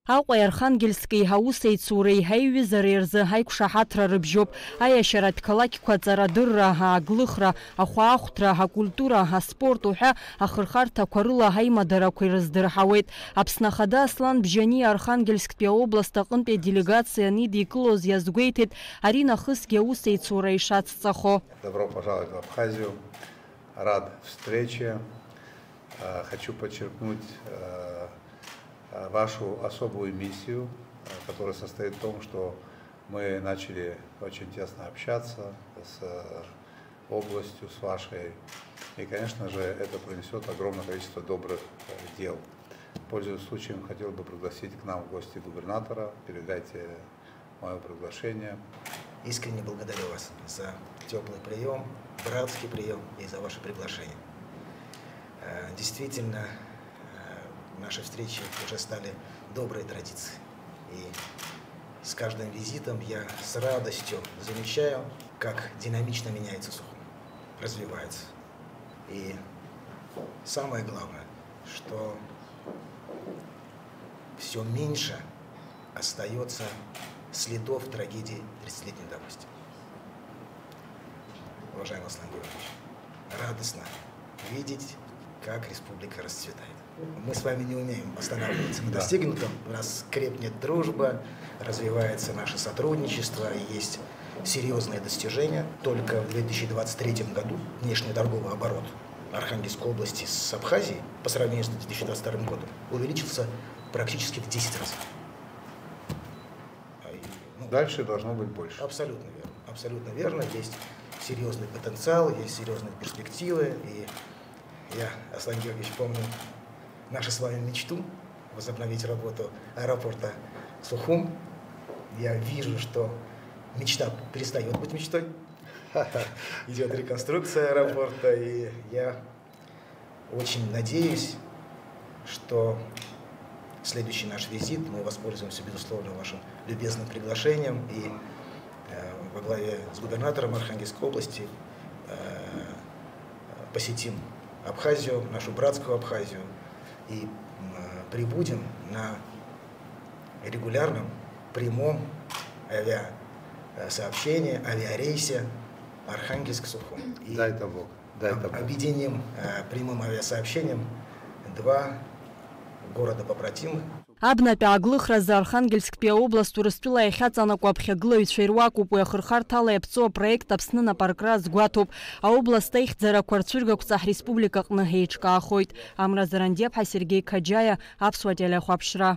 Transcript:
Аҟәа Архангельски ҳаусеицуреи ҳаиҩызареи рзы ҳаиқәшаҳаҭра рыбжьоуп. Аиашьаратә қалақьқәа аҵарадырра, ааглыхра, ахәаахәҭра, акультура, аспорт уҳәа ахырхарҭақәа рыла ҳаимадарақәа ирыздырҳауеит. Аԥсны Ахада Аслан Бжьани Архангельсктәи аобласт аҟынтәи делегациа анидикылоз иазгәеиҭеит ари нахысгьы аусеицура ишацҵахо. Добро пожаловать в Абхазию. Рад встрече. Хочу подчеркнуть вашу особую миссию, которая состоит в том, что мы начали очень тесно общаться с областью, с вашей. И, конечно же, это принесет огромное количество добрых дел. Пользуясь случаем, хотел бы пригласить к нам в гости губернатора. Передайте мое приглашение. Искренне благодарю вас за теплый прием, братский прием и за ваше приглашение. Действительно, наши встречи уже стали доброй традицией. И с каждым визитом я с радостью замечаю, как динамично меняется Сухум, развивается. И самое главное, что все меньше остается следов трагедии 30-летней давности. Уважаемый Аслан Георгиевич, радостно видеть, как республика расцветает. Мы с вами не умеем останавливаться на достигнутом. У нас крепнет дружба, развивается наше сотрудничество, есть серьезные достижения. Только в 2023 году внешний торговый оборот Архангельской области с Абхазией по сравнению с 2022 годом увеличился практически в 10 раз. Дальше должно быть больше. Абсолютно верно. Абсолютно верно. Есть серьезный потенциал, есть серьезные перспективы. И я, Аслан Георгиевич, помню нашу с вами мечту возобновить работу аэропорта Сухум. Я вижу, что мечта перестает быть мечтой. Идет реконструкция аэропорта, и я очень надеюсь, что следующий наш визит мы воспользуемся, безусловно, вашим любезным приглашением и во главе с губернатором Архангельской области посетим Абхазию, нашу братскую Абхазию, и прибудем на регулярном прямом авиасообщении, авиарейсе Архангельск-Сухум. Дай это Бог. Дай это Бог. Объединим прямым авиасообщением два города-побратимых. Абнатәи ааглыхразы Архангельсктәи аобласт Урыстәыла иахьаҵанакуа аԥхьагылаҩцәа ируакуп уи ахырхарҭала иаԥҵоу апроект Аԥсны напаркра азгәаҭоуп. Аобласт аихьӡарақәа рцәыргақәҵа ҳреспублика аҟны ҳеиҿкаахоит. Амра Зарандиаԥҳа, Сергей Каџьаиа, Аԥсуа телеахәаԥшра.